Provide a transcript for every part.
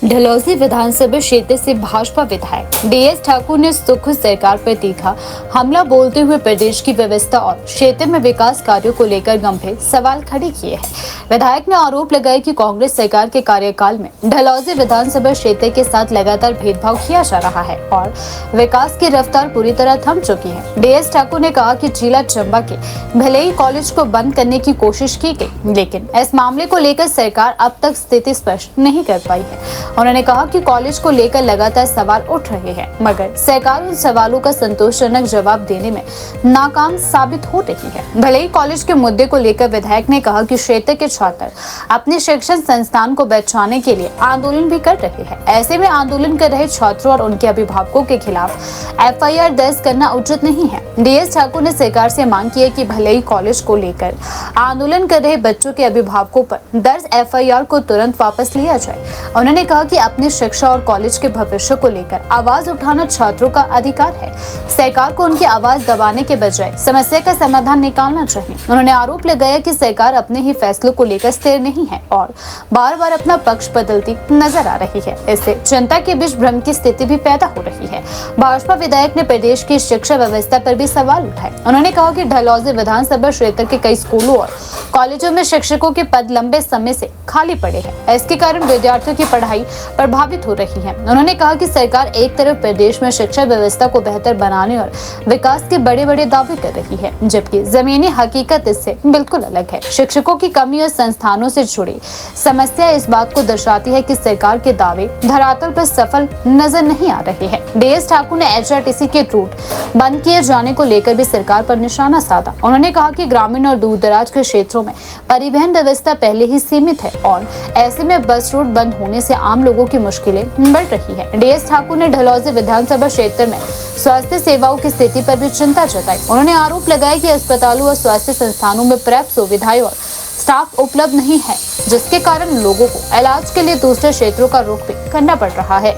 डलहौजी विधानसभा क्षेत्र से भाजपा विधायक डीएस ठाकुर ने सुख सरकार पर तीखा हमला बोलते हुए प्रदेश की व्यवस्था और क्षेत्र में विकास कार्यों को लेकर गंभीर सवाल खड़े किए हैं। विधायक ने आरोप लगाया कि कांग्रेस सरकार के कार्यकाल में डलहौजी विधानसभा क्षेत्र के साथ लगातार भेदभाव किया जा रहा है और विकास की रफ्तार पूरी तरह थम चुकी है। डीएस ठाकुर ने कहा कि जिला चंबा के भले ही कॉलेज को बंद करने की कोशिश की गई, लेकिन इस मामले को लेकर सरकार अब तक स्थिति स्पष्ट नहीं कर पाई है। उन्होंने कहा कि कॉलेज को लेकर लगातार सवाल उठ रहे हैं, मगर सरकार उन सवालों का संतोषजनक जवाब देने में नाकाम साबित हो रही है। भले ही कॉलेज के मुद्दे को लेकर विधायक ने कहा कि क्षेत्र के छात्र अपने शिक्षण संस्थान को बचाने के लिए आंदोलन भी कर रहे हैं। ऐसे में आंदोलन कर रहे छात्रों और उनके अभिभावकों के खिलाफ एफआईआर दर्ज करना उचित नहीं है। डीएस ठाकुर ने सरकार से मांग की है कि भले ही कॉलेज को लेकर आंदोलन कर रहे बच्चों के अभिभावकों पर दर्ज एफआईआर को तुरंत वापस लिया जाए। उन्होंने कहा कि अपनी शिक्षा और कॉलेज के भविष्य को लेकर आवाज उठाना छात्रों का अधिकार है। सरकार को उनकी आवाज दबाने के बजाय समस्या का समाधान निकालना चाहिए। उन्होंने आरोप लगाया कि सरकार अपने ही फैसलों को लेकर स्थिर नहीं है और बार बार अपना पक्ष बदलती नजर आ रही है। इससे जनता के बीच भ्रम की स्थिति भी पैदा हो रही है। भाजपा विधायक ने प्रदेश की शिक्षा व्यवस्था पर भी सवाल उठाए। उन्होंने कहा कि डलहौजी विधानसभा क्षेत्र के कई स्कूलों और कॉलेजों में शिक्षकों के पद लंबे समय से खाली पड़े हैं। इसके कारण विद्यार्थियों की पढ़ाई प्रभावित हो रही है। उन्होंने कहा कि सरकार एक तरफ प्रदेश में शिक्षा व्यवस्था को बेहतर बनाने और विकास के बड़े बड़े दावे कर रही है, जबकि जमीनी हकीकत इससे बिल्कुल अलग है। शिक्षकों की कमी और संस्थानों से जुड़ी समस्या इस बात को दर्शाती है कि सरकार के दावे धरातल पर सफल नजर नहीं आ रहे हैं। डीएस ठाकुर ने एचआरटीसी के रूट बंद किए जाने को लेकर भी सरकार पर निशाना साधा। उन्होंने कहा कि ग्रामीण और दूर दराज के क्षेत्रों में परिवहन व्यवस्था पहले ही सीमित है और ऐसे में बस रूट बंद होने से आम लोगों की मुश्किलें बढ़ रही है। डीएस ठाकुर ने डलहौजी विधानसभा क्षेत्र में स्वास्थ्य सेवाओं की स्थिति पर भी चिंता जताई। उन्होंने आरोप लगाया कि अस्पतालों और स्वास्थ्य संस्थानों में पर्याप्त सुविधाएं और स्टाफ उपलब्ध नहीं है, जिसके कारण लोगों को इलाज के लिए दूसरे क्षेत्रों का रुख भी करना पड़ रहा है।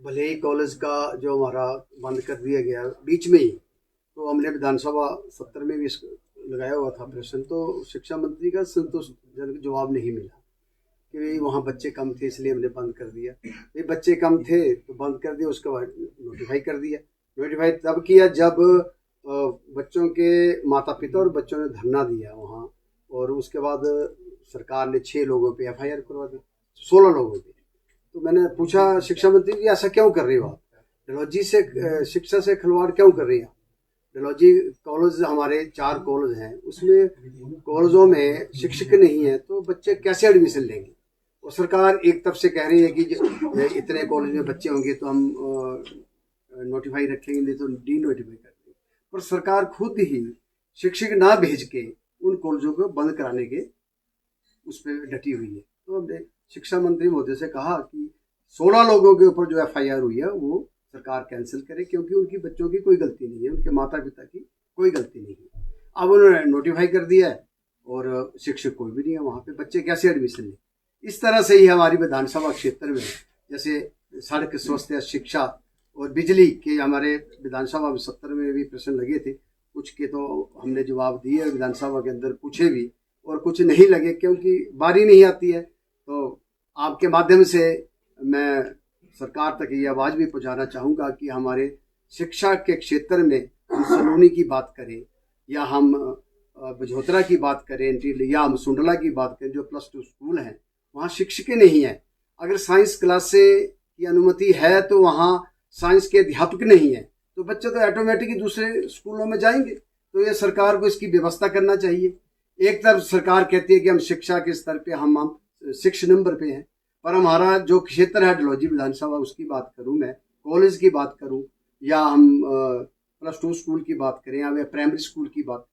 भले ही कॉलेज का जो हमारा बंद कर दिया गया बीच में ही, तो हमने विधानसभा सत्र में भी लगाया हुआ था प्रश्न, तो शिक्षा मंत्री का संतोषजनक जवाब नहीं मिला कि वहाँ बच्चे कम थे इसलिए हमने बंद कर दिया। भाई बच्चे कम थे तो बंद कर दिया, उसके बाद नोटिफाई कर दिया। नोटिफाई तब किया जब बच्चों के माता पिता और बच्चों ने धरना दिया वहाँ, और उसके बाद सरकार ने 6 लोगों पे एफआईआर करवा दी, 16 लोगों पे। तो मैंने पूछा शिक्षा मंत्री जी ऐसा क्यों कर रहे हो आप, डलहौजी से शिक्षा से खिलवाड़ क्यों कर रही हैं? डलहौजी कॉलेज हमारे 4 कॉलेज हैं, उसमें कॉलेजों में शिक्षक नहीं है तो बच्चे कैसे एडमिशन लेंगे? और सरकार एक तरफ से कह रही है कि इतने कॉलेज में बच्चे होंगे तो हम नोटिफाई रखेंगे, नहीं तो डी नोटिफाई कर देंगे। पर सरकार खुद ही शिक्षक ना भेज के उन कॉलेजों को बंद कराने के उस पर डटी हुई है। तो हमने शिक्षा मंत्री महोदय से कहा कि 16 लोगों के ऊपर जो एफआईआर हुई है वो सरकार कैंसिल करे, क्योंकि उनकी बच्चों की कोई गलती नहीं है, उनके माता पिता की कोई गलती नहीं है। अब उन्होंने नोटिफाई कर दिया है और शिक्षक कोई भी नहीं है वहाँ पे, बच्चे कैसे एडमिशन लें? इस तरह से ही हमारी विधानसभा क्षेत्र में जैसे सड़क, स्वास्थ्य, शिक्षा और बिजली के हमारे विधानसभा में सत्र में भी प्रश्न लगे थे। कुछ के तो हमने जवाब दिए विधानसभा के अंदर, पूछे भी, और कुछ नहीं लगे क्योंकि बारी नहीं आती है। तो आपके माध्यम से मैं सरकार तक ये आवाज़ भी पहुँचाना चाहूँगा कि हमारे शिक्षा के क्षेत्र में हम सलोनी की बात करें या हम बझोतरा की बात करें या हम सुंडला की बात करें, जो +2 स्कूल हैं वहाँ शिक्षक नहीं है। अगर साइंस क्लासें की अनुमति है तो वहाँ साइंस के अध्यापक नहीं है, तो बच्चे तो ऑटोमेटिकली दूसरे स्कूलों में जाएंगे। तो ये सरकार को इसकी व्यवस्था करना चाहिए। एक तरफ सरकार कहती है कि हम शिक्षा के स्तर पे हम 6 नंबर पे हैं, पर हमारा जो क्षेत्र है डलहौजी विधानसभा, उसकी बात करूँ मैं, कॉलेज की बात करूँ या हम +2 स्कूल की बात करें या प्राइमरी स्कूल की बात,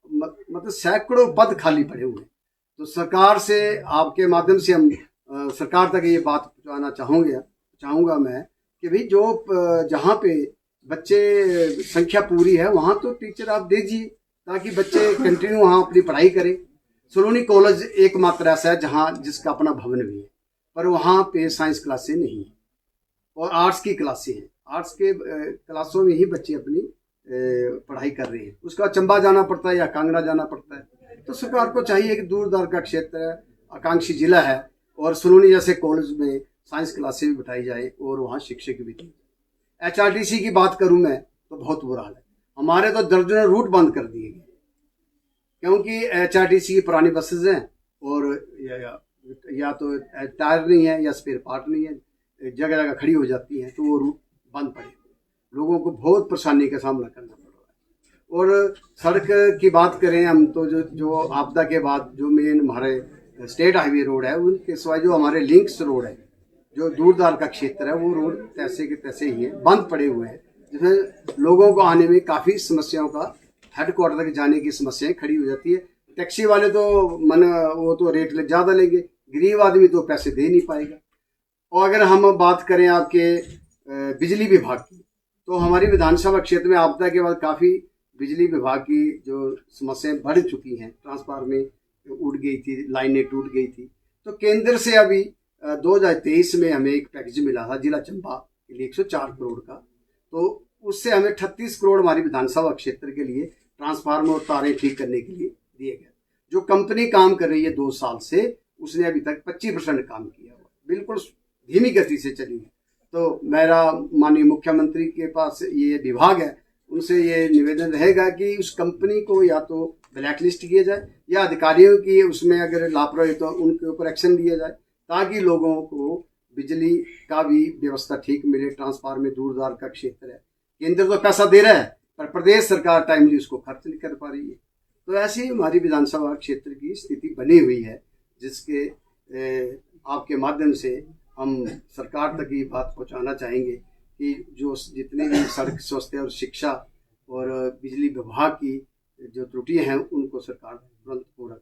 मतलब सैकड़ों पद खाली पड़े हुए हैं। तो सरकार से आपके माध्यम से हम सरकार तक ये बात पहुँचाना चाहूँगा मैं कि भाई जो जहाँ पे बच्चे संख्या पूरी है वहाँ तो टीचर आप दीजिए ताकि बच्चे कंटिन्यू वहाँ अपनी पढ़ाई करें। सलोनी कॉलेज एकमात्र ऐसा है जहाँ जिसका अपना भवन भी है, पर वहाँ पे साइंस क्लासें नहीं है और आर्ट्स की क्लासें हैं। आर्ट्स के क्लासों में ही बच्चे अपनी पढ़ाई कर रहे हैं, उसका चंबा जाना पड़ता है या कांगड़ा जाना पड़ता है। तो सरकार को चाहिए कि दूर दराज का क्षेत्र है, आकांक्षी जिला है और सलोनी जैसे कॉलेज में साइंस क्लासेस भी बिठाई जाए और वहाँ शिक्षक भी दी। HRTC की बात करूँ मैं तो बहुत बुरा हाल है। हमारे तो दर्जनों रूट बंद कर दिए गए क्योंकि HRTC की पुरानी बसेज हैं और या तो टायर नहीं है या स्पेयर पार्ट नहीं है, जगह जगह खड़ी हो जाती हैं, तो वो रूट बंद पड़े। लोगों को बहुत परेशानी का सामना करना पड़ रहा है। और सड़क की बात करें हम तो जो आपदा के बाद जो मेन हमारे स्टेट हाईवे रोड है, उनके सिवाय जो हमारे लिंक्स रोड है, जो दूरदार का क्षेत्र है, वो रोड तैसे के तैसे ही है, बंद पड़े हुए हैं, जिसमें लोगों को आने में काफ़ी समस्याओं का हेडक्वार्टर तक जाने की समस्याएं खड़ी हो जाती है। टैक्सी वाले तो वो तो रेट ज़्यादा लेंगे, गरीब आदमी तो पैसे दे नहीं पाएगा। और अगर हम बात करें आपके बिजली विभाग की, तो हमारी विधानसभा क्षेत्र में आपदा के बाद काफ़ी बिजली विभाग की जो समस्याएं बढ़ चुकी हैं। ट्रांसफार्मर उड़ गई थी, लाइनें टूट गई थी। तो केंद्र से अभी 2023 में हमें एक पैकेज मिला था जिला चंबा के लिए 104 करोड़ का, तो उससे हमें 38 करोड़ हमारी विधानसभा क्षेत्र के लिए ट्रांसफार्मर और तारें ठीक करने के लिए दिए गए। जो कंपनी काम कर रही है 2 साल से, उसने अभी तक 25% काम किया हुआ, बिल्कुल धीमी गति से चली है। तो मेरा माननीय मुख्यमंत्री के पास ये विभाग है, उनसे ये निवेदन रहेगा कि उस कंपनी को या तो ब्लैक लिस्ट किया जाए या अधिकारियों की उसमें अगर लापरवाही तो उनके ऊपर एक्शन लिया जाए, ताकि लोगों को बिजली का भी व्यवस्था ठीक मिले। ट्रांसफार्मर दूरदार का क्षेत्र है, केंद्र तो पैसा दे रहा है पर प्रदेश सरकार टाइमली उसको खर्च नहीं कर पा रही है। तो ऐसी ही हमारी विधानसभा क्षेत्र की स्थिति बनी हुई है, जिसके आपके माध्यम से हम सरकार तक ये बात पहुंचाना चाहेंगे कि जो जितने भी सड़क स्वास्थ्य और शिक्षा और बिजली विभाग की जो त्रुटियां हैं, उनको सरकार तुरंत पूरा